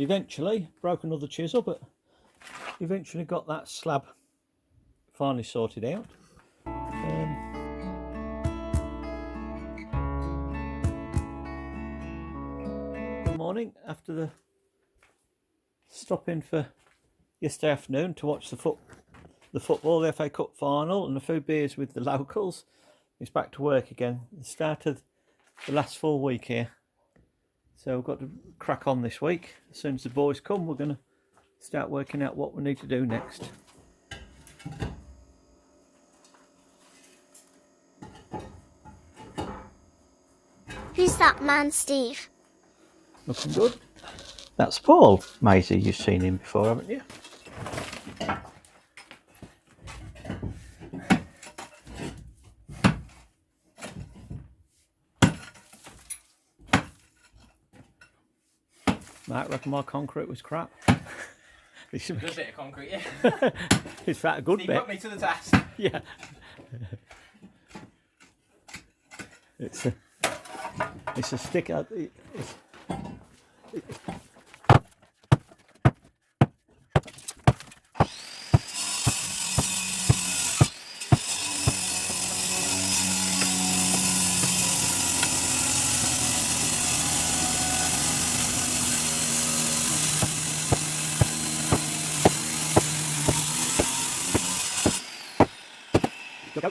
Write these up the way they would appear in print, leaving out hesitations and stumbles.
eventually broke another chisel, but eventually got that slab finally sorted out. Good morning. After the stop in for yesterday afternoon to watch the football, the FA Cup final, and a few beers with the locals, it's back to work again. The start of the last full week here, so we've got to crack on this week. As soon as the boys come, we're going to start working out what we need to do next. Who's that man, Steve? Looking good. That's Paul. Maisie, you've seen him before, haven't you? Might reckon my concrete was crap. Good bit of concrete, yeah. It's that a good Steve bit. put me to the task. Yeah. It's a stick out.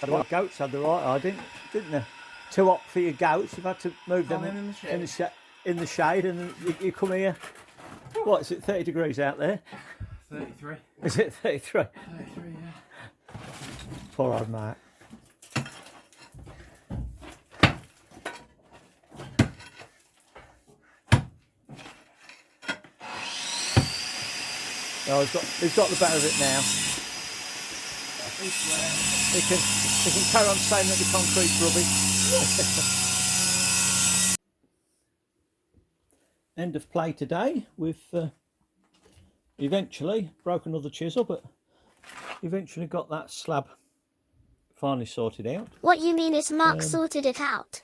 The goats had the right idea, didn't they? Too hot for your goats. You've had to move them in the shade, and you come here. What is it? 30 degrees out there. 33. Is it 33? 33, yeah. Poor old mate. Oh, he's got the better of it now. He can carry on saying that the concrete's rubbish. End of play today. We've eventually broke another chisel, but eventually got that slab finally sorted out. What you mean is Mark sorted it out?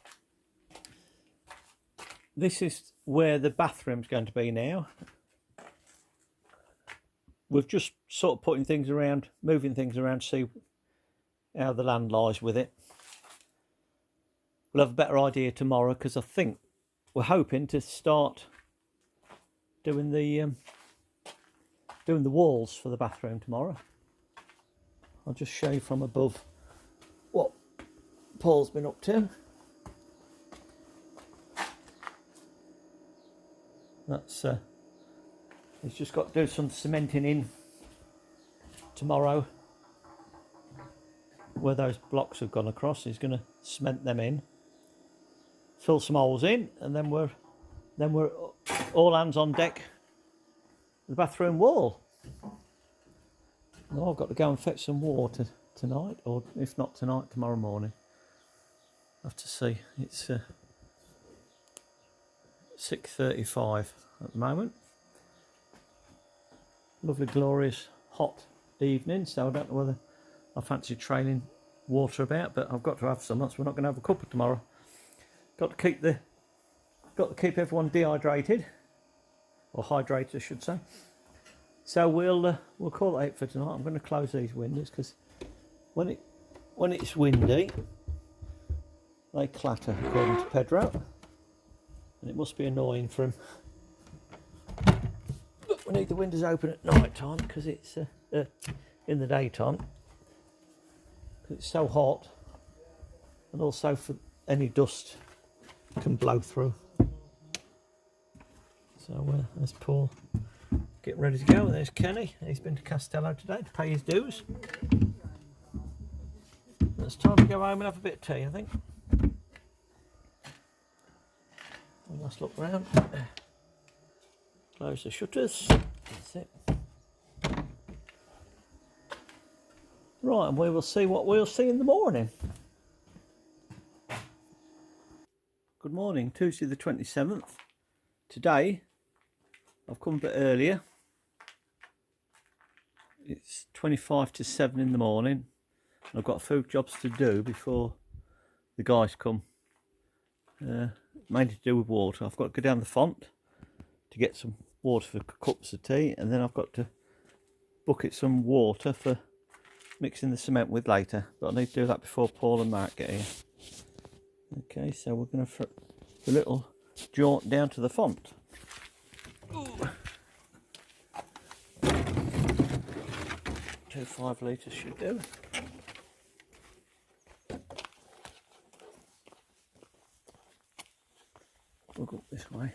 This is where the bathroom's going to be now. We've just sort of putting things around, moving things around to see how the land lies with it. We'll have a better idea tomorrow, because I think we're hoping to start doing the walls for the bathroom tomorrow. I'll just show you from above what Paul's been up to. That's he's just got to do some cementing in tomorrow. Where those blocks have gone across, he's going to cement them in, fill some holes in, and then we're all hands on deck. The bathroom wall. Now I've got to go and fetch some water tonight, or if not tonight, tomorrow morning. I'll have to see. It's 6:35 at the moment. Lovely, glorious, hot evening. So I don't know whether I fancy trailing water about, but I've got to have some. Else we're not going to have a cuppa tomorrow. Got to keep everyone dehydrated, or hydrated, I should say. So we'll call it out for tonight. I'm going to close these windows, because when it's windy, they clatter, according to Pedro, and it must be annoying for him. But we need the windows open at night time, because it's in the daytime. It's so hot, and also for any dust can blow through. So there's Paul getting ready to go. There's Kenny. He's been to Castello today to pay his dues. It's time to go home and have a bit of tea, I think. One last look round. Close the shutters. That's it. Right, and we will see what we'll see in the morning. Good morning, Tuesday the 27th. Today, I've come a bit earlier. It's 25 to 7 in the morning. I've got a few jobs to do before the guys come. Mainly to do with water. I've got to go down the font to get some water for cups of tea, and then I've got to bucket some water for mixing the cement with later, but I need to do that before Paul and Mark get here. Okay, so we're going to put the little jaunt down to the font. 2 5 litres should do. We'll go this way.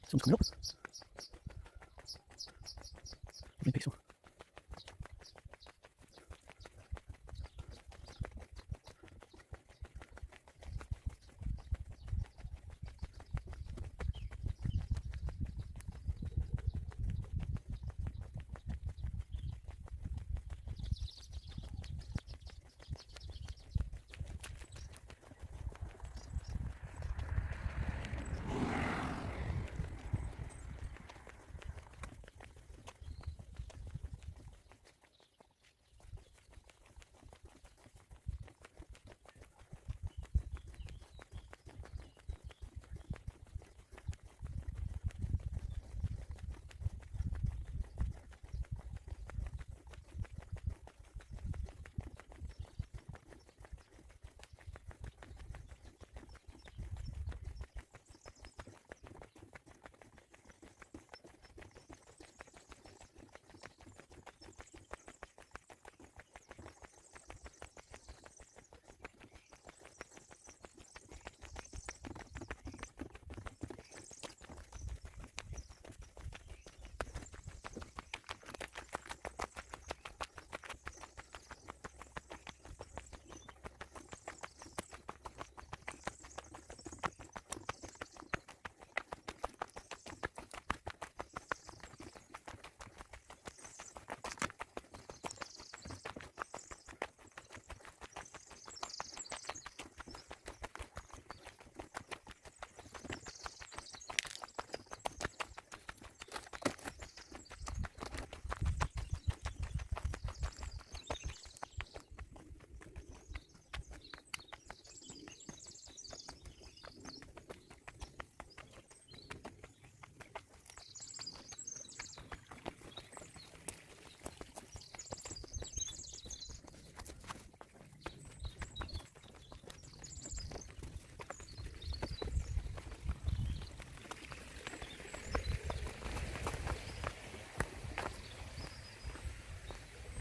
Someone's coming up. Let me pick some.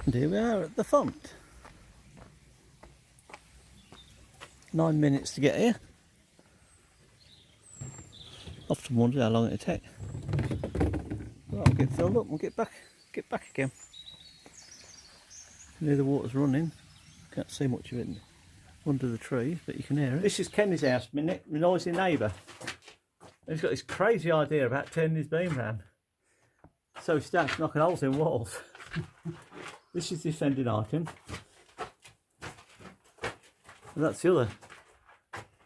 And here we are at the font. 9 minutes to get here. Often wondered how long it'd take. Well, I'll get filled up and we'll get back again. Near the water's running. Can't see much of it under the trees, but you can hear it. This is Kenny's house, my noisy neighbour. He's got this crazy idea about turning his beam round. So he starts knocking holes in walls. This is the offending item. And that's the other.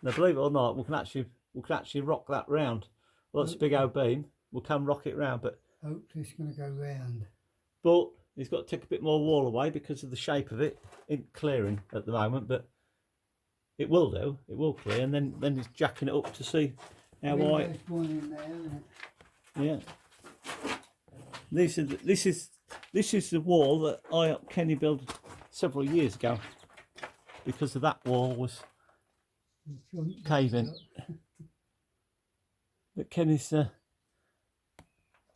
Now believe it or not, we can actually rock that round. Well, that's a big old beam. We can rock it round, but hopefully it's going to go round. But he's got to take a bit more wall away because of the shape of it. It's clearing at the moment, but it will do. It will clear, and then he's jacking it up to see how wide. There's one in there, isn't it? Yeah. This is the wall that I helped Kenny build several years ago because of that wall was caving. But Kenny's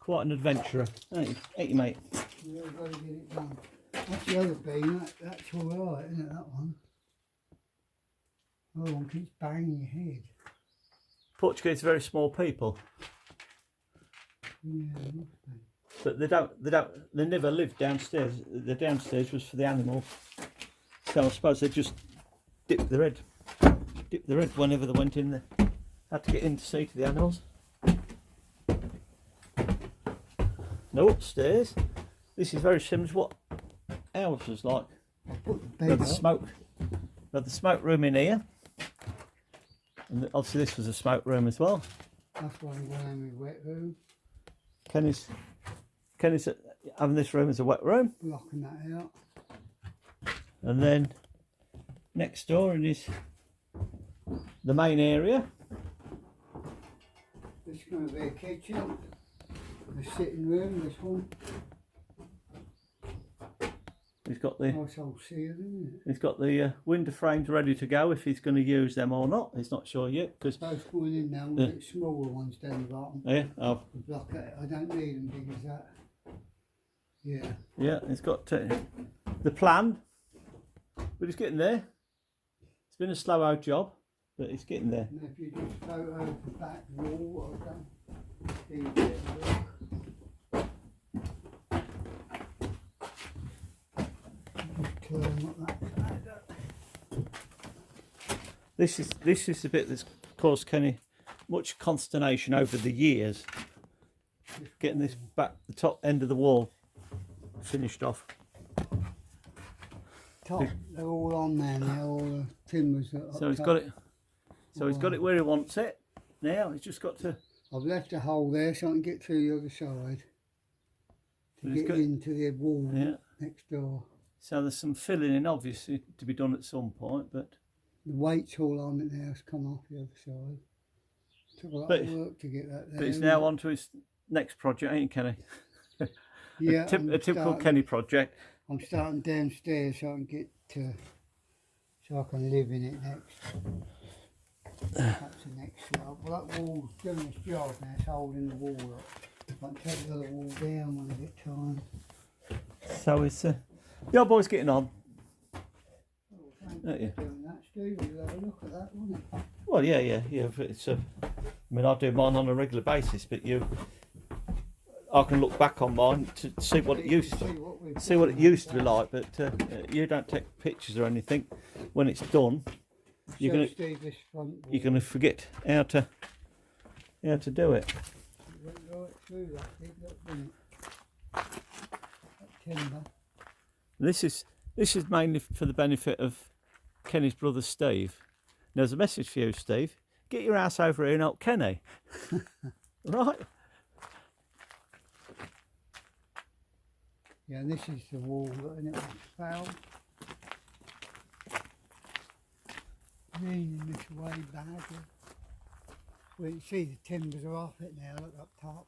quite an adventurer. Ain't you, mate? Yeah, we've got to get it done. That's the other beam. That's all right, isn't it, that one? Oh, one keeps banging your head. Portuguese are very small people. Yeah, must be. But they never lived downstairs. The downstairs was for the animals. So I suppose they just dip the red whenever they went in there. Had to get in to see to the animals. No, upstairs. This is very similar to what ours was like. We had the smoke room in here, and obviously this was a smoke room as well. That's why I'm going in my wet room, Kenny's having this room as a wet room, blocking that out. and then next door is the main area. This is going to be a kitchen, the sitting room, this one. He's got the Nice old ceiling, isn't it? he's got the window frames ready to go if he's going to use them or not. He's not sure yet because Both going in now, we'll get smaller ones down the bottom. oh Block it. I don't need them big as that. Yeah. yeah, he's got the plan, but he's getting there. It's been a slow out job, but he's getting there. And if you just photo the back wall, I don't. This is the bit that's caused Kenny much consternation over the years. Getting this back, the top end of the wall finished off. Top, they're all on there now, all the timbers that So he's got it. So he's got it where he wants it. Now he's just got to. I've left a hole there so I can get through the other side to He's get got- into the wall Yeah. next door. So there's some filling in, obviously, to be done at some point, but The weight's all on it now, it's come off the other side. Took a lot But- of work to get that there. he's now on to his next project, ain't he, Kenny? Yeah, a typical Kenny project. I'm starting downstairs so I can get to, so I can live in it next. That's the next slab. Well, that wall's doing its job now, it's holding the wall up. I can take the other wall down when I get time. So it's the old boy's getting on. Thanks Don't you? for doing that, Steve. You'll have a look at that, won't it? Well, yeah. But it's I mean, I do mine on a regular basis, but I can look back on mine to see what it used to. See what it used to be like, but you don't take pictures or anything. When it's done, you're gonna you're gonna forget how to do it. Went right through that big look, didn't it? That timber. This is mainly for the benefit of Kenny's brother Steve. Now, there's a message for you, Steve. Get your ass over here and help Kenny. Right? Yeah, and this is the wall that in it was found. Leaning this way back. Well, you see the timbers are off it now, look up top.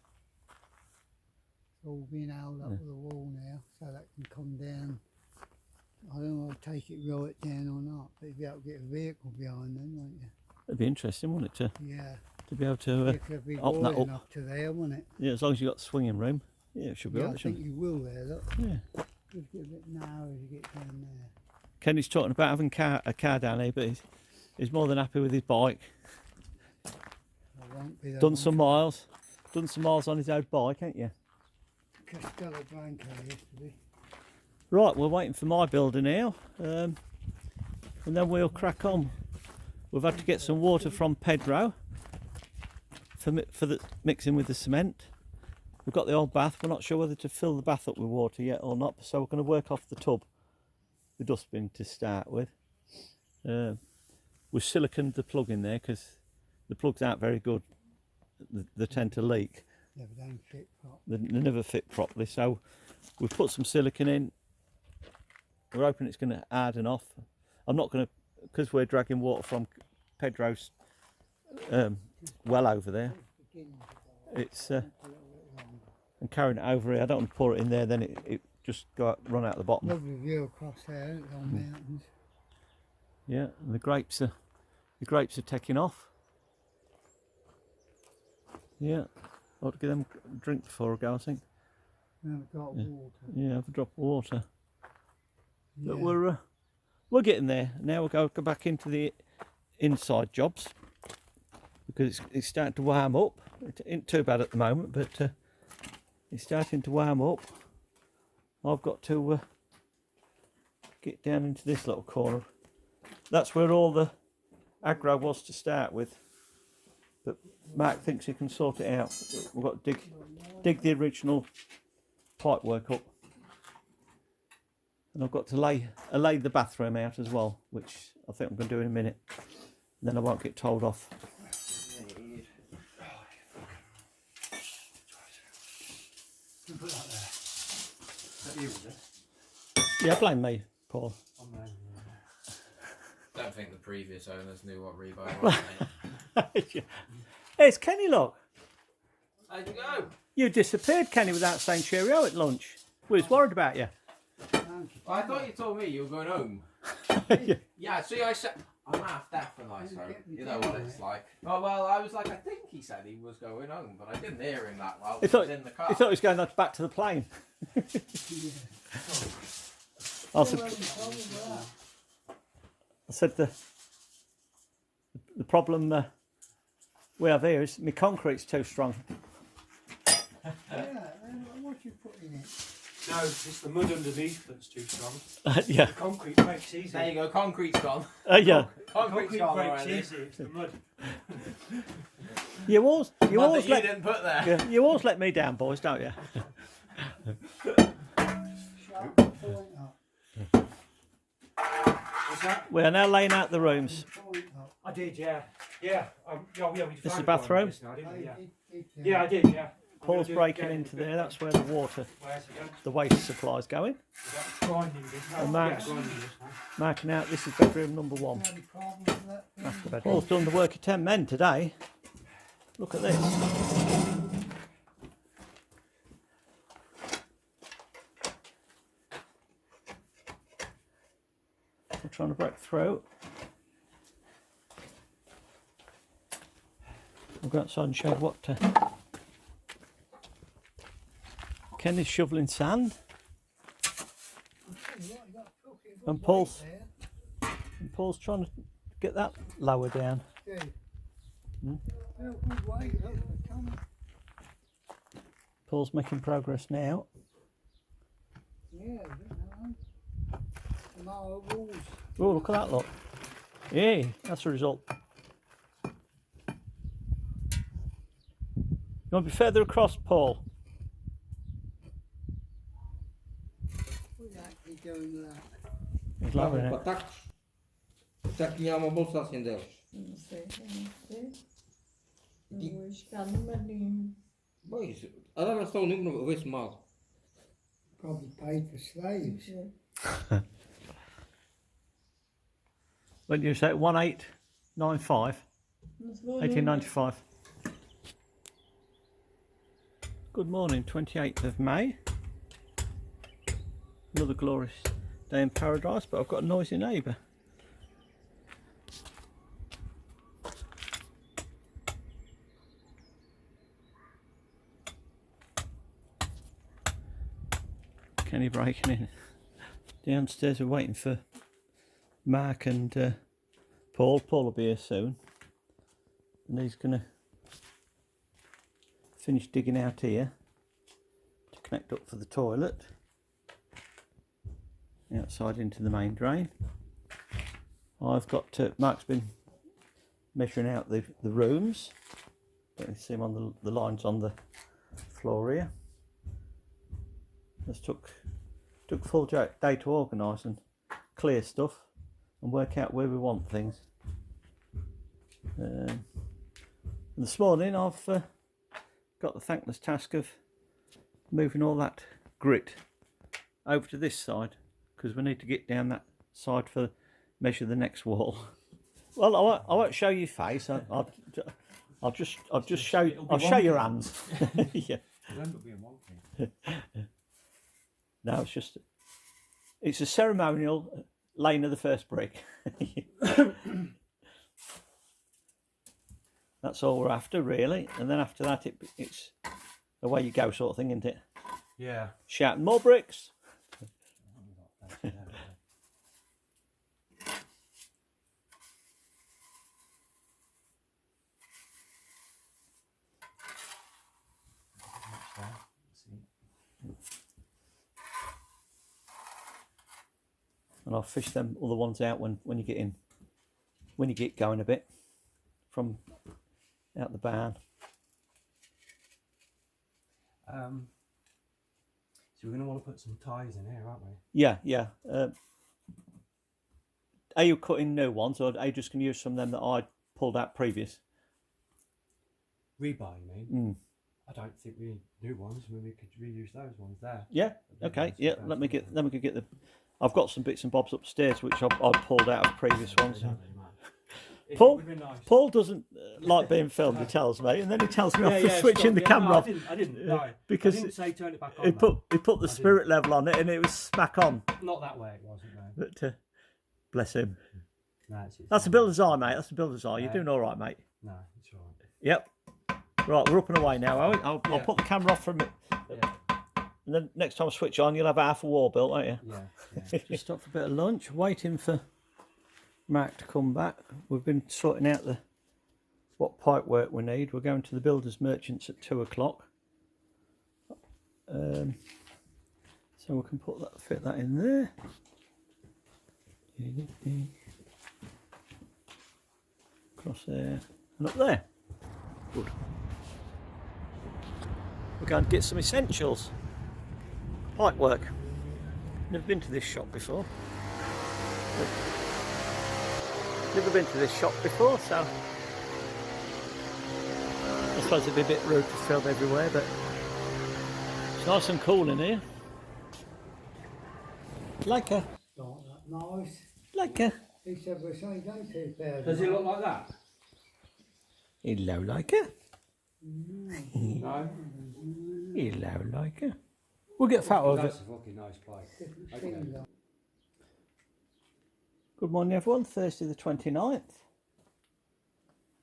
It's all being held up with the wall now, so that can come down. I don't know if I'll take it right down or not, but you'll be able to get a vehicle behind them, won't you? It'd be interesting, wouldn't it, Yeah. to be able to It could be open that wide up. enough to there, won't it? Yeah, as long as you've got swinging room. Yeah, it should be Yeah, all I right, think shouldn't you will there, look. it? Yeah. Just get a bit narrow as you get down there. Kenny's talking about having a car down here, but he's more than happy with his bike. I won't be there. Done some miles on his own bike, ain't you? Castello Branco yesterday. Right, we're waiting for my builder now, and then we'll crack on. We've had to get some water from Pedro for the mixing with the cement. We've got the old bath. We're not sure whether to fill the bath up with water yet or not, so we're going to work off the tub, the dustbin to start with. We siliconed the plug in there because the plugs aren't very good. They tend to leak. Yeah, but they don't fit properly. They never fit properly, so we've put some silicone in. We're hoping it's going to harden off. I'm not going to, because we're dragging water from Pedro's well over there. It's and carrying it over here. I don't want to pour it in there, then it just run out the bottom. Lovely view across there, isn't it, on mountains. Yeah, and the grapes are taking off. Yeah, I ought to give them a drink before I go, I think. We haven't got water. Yeah, have a drop of water. Yeah. But we're getting there. Now we'll go back into the inside jobs because it's starting to warm up. It ain't too bad at the moment, but it's starting to warm up. I've got to get down into this little corner that's where all the aggro was to start with. But Mark thinks he can sort it out. We've got to dig the original pipework up. And I've got to lay the bathroom out as well, which I think I'm going to do in a minute. And then I won't get told off. You put that there. Is that you, is it? Yeah, blame me, Paul. I'm there. Don't think the previous owners knew what rebar was. Mate. Hey, it's Kenny, look. How'd you go? You disappeared, Kenny, without saying cheerio at lunch. We was worried about you. I thought you told me you were going home. Yeah, see, I said I'm half deaf and I so you know what it's like. Oh well, I was like, I think he said he was going home, but I didn't hear him that well. He was in the car. He thought he was going back to the plane. I said the problem we have here is my concrete's too strong. Yeah, what you put in it? No, it's the mud underneath that's too strong. Yeah. The concrete breaks easy. There you go, concrete's gone. Yeah. Concrete's Concrete gone breaks already. easy, it's the mud. You always Mud that you let didn't put there. yeah, you always let me down, boys, don't you? Sharp point up. What's that? We are now laying out the rooms. Point up. I did, yeah. Yeah. Yeah, we This is found bathroom? one just now, didn't we? Yeah. Did, Yeah, I did, yeah. Paul's breaking into there. That's where the water, Where's it going? the waste supply's going. Is that grinding this? And Yeah, Max. grinding this now. Marking out. This is bedroom number 1. Any problem with that? Master bedroom. Paul's done the work of 10 men today. Look at this. I'm trying to break through. I'll go outside and show you what Kenny's shoveling sand. And Paul's trying to get that lower down. Paul's making progress now. Yeah, tomorrow rules. Oh, look at that, look. Yeah, that's the result. You want to be further across, Paul? We're actually doing that. He's lowering it. Tak nie mam bolsa sem Deus. Não sei, eu não sei. Eu vou estar no marinho. Pois, agora só o número vê-se mal. Probably paid for slaves. When you say 1895, Não se vou 1895. Good morning, 28th of May. Another glorious day in paradise, but I've got a noisy neighbour. Kenny breaking in. Downstairs we're waiting for Mark and Paul. Paul will be here soon. And he's going to finish digging out here to connect up for the toilet. Outside into the main drain. I've got, Mark's been measuring out the rooms. You can see them on the lines on the floor here. This took full day to organise and clear stuff and work out where we want things. This morning I've got the thankless task of moving all that grit over to this side because we need to get down that side for measure the next wall. Well, I won't show your face. I'll just show your hands. Yeah. No, it's a ceremonial laying of the first brick. That's all we're after, really. And then after that, it's away you go sort of thing, isn't it? Yeah. Shouting more bricks. And I'll fish them other ones out when you get in. when you get going a bit from out the barn. So we're going to want to put some ties in here, aren't we? Yeah. Are you cutting new ones, or are you just going to use some of them that I pulled out previous? Rebar, you mean? I don't think we need new ones. I mean, we could reuse those ones there. Yeah. Okay. Yeah. Let me get the. I've got some bits and bobs upstairs which I pulled out of previous ones. Paul doesn't like being filmed. He tells me, and then he tells me off for switching the camera off. I didn't. No, because I didn't say turn it back on. He put the spirit level on it, and it was smack on. Not that way, it wasn't. No. But bless him. No, That's a builder's eye, mate. That's a builder's eye. You're doing all right, mate. No, it's all right. Yep. Right, we're up and away now, are we? I'll put the camera off for a minute. Yeah. And then next time I switch on, you'll have half a wall built, won't you? Yeah. Just stopped for a bit of lunch, waiting for Mark to come back. We've been sorting out what pipe work we need. We're going to the builders merchants at 2 o'clock. So we can fit that in there. Across there and up there. Good. We're going to get some essentials. Pipe work. Never been to this shop before. So I suppose it'd be a bit rude to film everywhere, but it's nice and cool in here. Like a. Not that nice. Like a. He said we're saying go too bad. Does it look like that? Hello, like a. No. Hello, like a. We'll get fat over it. That's a fucking nice plate. Good morning, everyone. Thursday the 29th.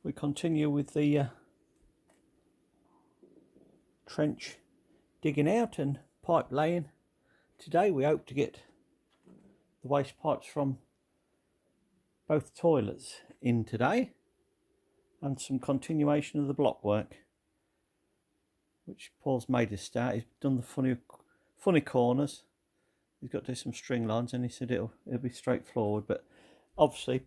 We continue with the trench digging out and pipe laying. Today we hope to get the waste pipes from both toilets in today, and some continuation of the block work, which Paul's made us start. He's done the funny corners. He's got to do some string lines, and he said it'll be straightforward. But obviously,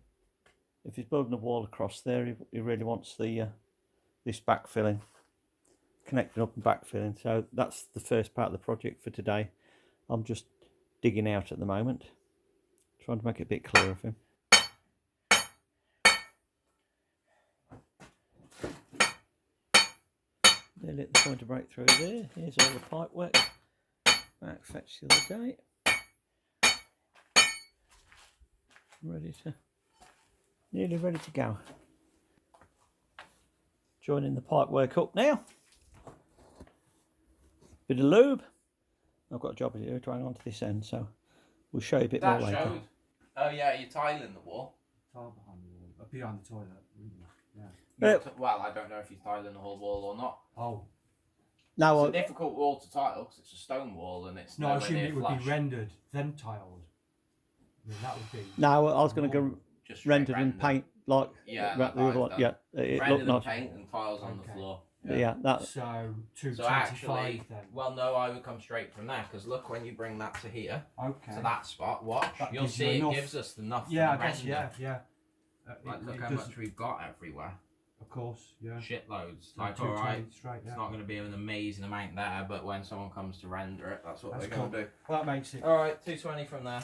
if he's building a wall across there, he really wants this backfilling, connecting up and backfilling. So that's the first part of the project for today. I'm just digging out at the moment, trying to make it a bit clearer for him. They let the pointer break through there. Here's all the pipe work Mark fetched the other day. Nearly ready to go. Joining the pipe work up now. Bit of lube. I've got a job to do to hang on to this end, so we'll show you a bit more later. Showed. Oh yeah, you're tiling the wall. Tile behind the wall. Behind the toilet. Yeah. Well, I don't know if he's tiling the whole wall or not. Oh. Now, it's a difficult wall to tile because it's a stone wall and it's no. I nowhere assume near it would flush. be rendered, then tiled. I mean, that would be. now I was going to go Just rendered and paint like yeah, the other one. Yeah, it rendered looked and nice. paint and tiles on the floor. Yeah, that's So So 225 actually, then. well, no, I would come straight from there because look, when you bring that to here, Okay. to that spot, watch, That you'll gives see you it enough. gives us enough. Yeah, I for the guess. render. Yeah. Like, look it how does- much we've got everywhere. Of course. Yeah. Shitloads. So Like, 220 alright, straight, yeah. it's not going to be an amazing amount there, but when someone comes to render it, that's what That's they're going to do. Well, that makes it. Alright, 220 from there.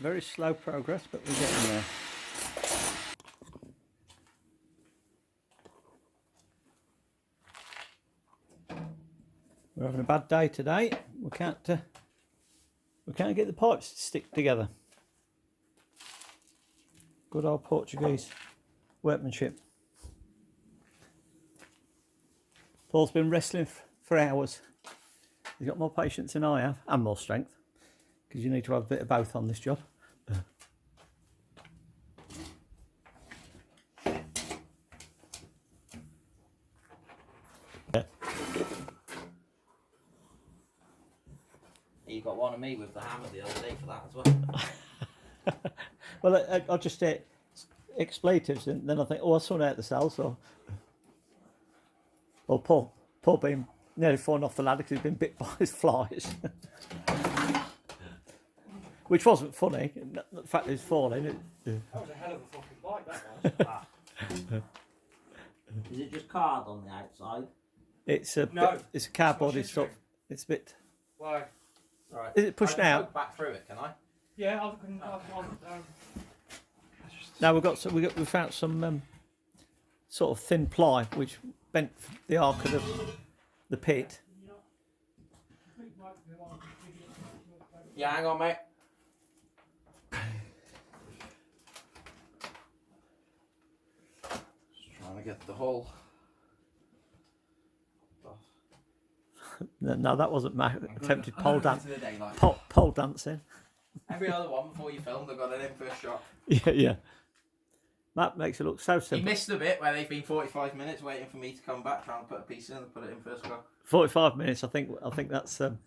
very slow progress, but we're getting there. We're having a bad day today. We can't get the pipes to stick together. Good old Portuguese workmanship. Paul's been wrestling for hours. He's got more patience than I have, and more strength, because you need to have a bit of both on this job. Yeah. You got one of me with the hammer the other day for that as well. Well, I just say expletives, and then I think, oh, I saw it out the cells, or Paul being nearly falling off the ladder because he's been bit by his flies. Which wasn't funny. The fact that he's falling. That was a hell of a fucking bite, that was. Is it just card on the outside? It's a No, it's a cardboard. it's It's stuff. It's a bit. Why? Right. Is it pushed I can out? poke back through it, can I? Yeah, I'll Now we found some sort of thin ply which bent the arc of the pit. Yeah, hang on, mate. Just trying to get the hole. No, that wasn't my attempted pole dance. The daylight. Pole dancing. Every other one before you filmed, I got it in first shot. Yeah. That makes it look so He simple. missed a bit where they've been 45 minutes waiting for me to come back, trying to put a piece in and put it in first go. 45 minutes. I think that's An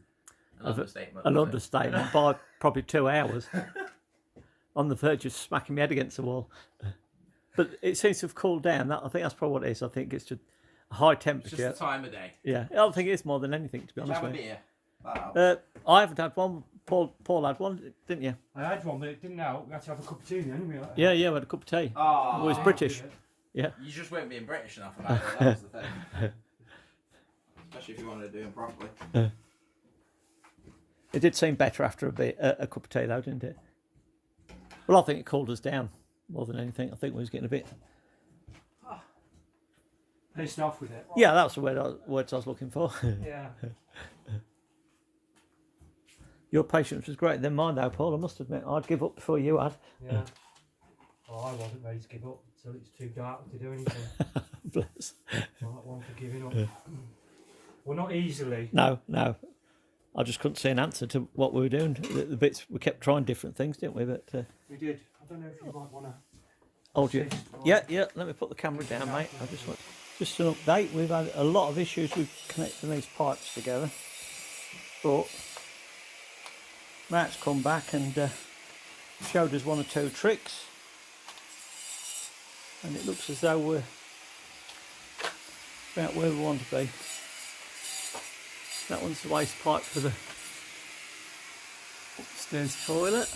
understatement. an wasn't it? understatement by probably 2 hours. On the verge of smacking my head against the wall. But it seems to have cooled down. I think that's probably what it is. I think it's just a high It's temperature. just the time of day. Yeah, I don't think it's more than anything, to be Did you honest have a with you. beer? That helps. I haven't had one. Paul had one, didn't you? I had one, but it didn't help. We had to have a cup of tea then, didn't we? Yeah, we had a cup of tea. Oh, It was British. Yeah. You just weren't being British enough about it. That was the thing. Especially if you wanted to do it properly. It did seem better after a cup of tea, though, didn't it? Well, I think it cooled us down more than anything. I think we was getting a bit. Pissed off with it. Yeah, that's the words I was looking for. Yeah. Your patience was greater than mine, though, Paul. I must admit, I'd give up before you had. Yeah. Well, I wasn't ready to give up until it's too dark to do anything. Bless. Not one for giving up. Well, not easily. No. I just couldn't see an answer to what we were doing. The bits we kept trying different things, didn't we? But We did. I don't know if you might want to. hold you. Yeah. Let me put the camera down, mate. I just want just an update. We've had a lot of issues with connecting these pipes together, but Matt's come back and showed us one or two tricks, and it looks as though we're about where we want to be. That one's the waste pipe for the upstairs toilet,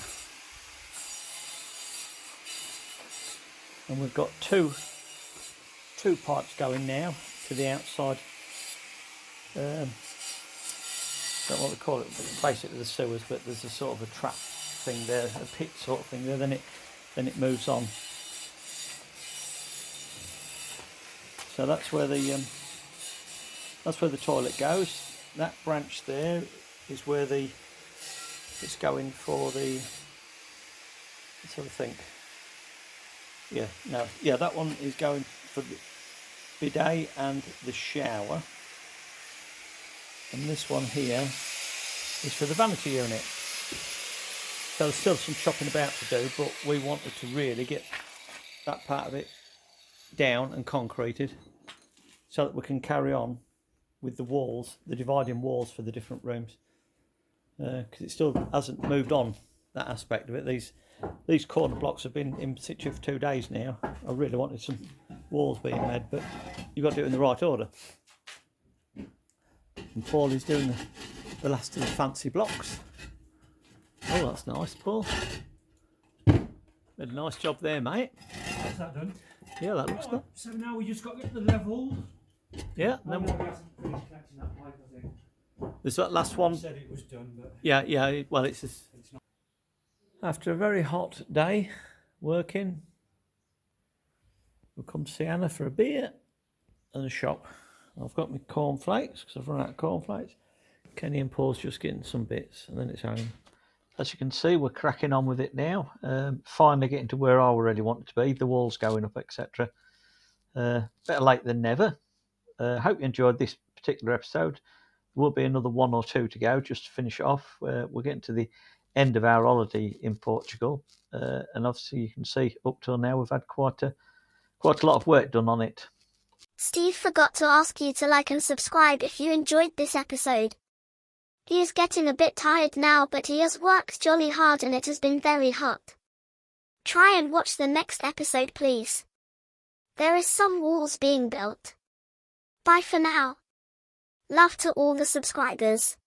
and we've got two pipes going now to the outside. Don't know what they call it, but basically the sewers, but there's a sort of a trap thing there, a pit sort of thing there. Then it moves on. So that's where the toilet goes. That branch there is where it's going for the. Let's have a think. Yeah, that one is going for the bidet and the shower. And this one here is for the vanity unit. So there's still some chopping about to do, but we wanted to really get that part of it down and concreted so that we can carry on with the walls, the dividing walls for the different rooms. Because it still hasn't moved on, that aspect of it. These corner blocks have been in situ for 2 days now. I really wanted some walls being made, but you've got to do it in the right order. And Paul is doing the last of the fancy blocks. Oh, that's nice, Paul. Did a nice job there, mate. That's that done. Yeah, that looks good. So now we just got to get the level. Yeah, and No, then we haven't finished connecting that pipe, I think. there's that last One one. said it was done, but Yeah, well, it's just... it's not. After a very hot day working, we'll come to see Anna for a beer and a shop. I've got my cornflakes because I've run out of cornflakes. Kenny and Paul's just getting some bits and then it's home. As you can see, we're cracking on with it now. Finally getting to where I already want it to be. The walls going up, etc. Better late than never. Hope you enjoyed this particular episode. will be another 1 or 2 to go just to finish it off. We're getting to the end of our holiday in Portugal, and obviously you can see up till now we've had quite a lot of work done on it. Steve forgot to ask you to like and subscribe if you enjoyed this episode. He is getting a bit tired now, but he has worked jolly hard and it has been very hot. Try and watch the next episode, please. There is some walls being built. Bye for now. Love to all the subscribers.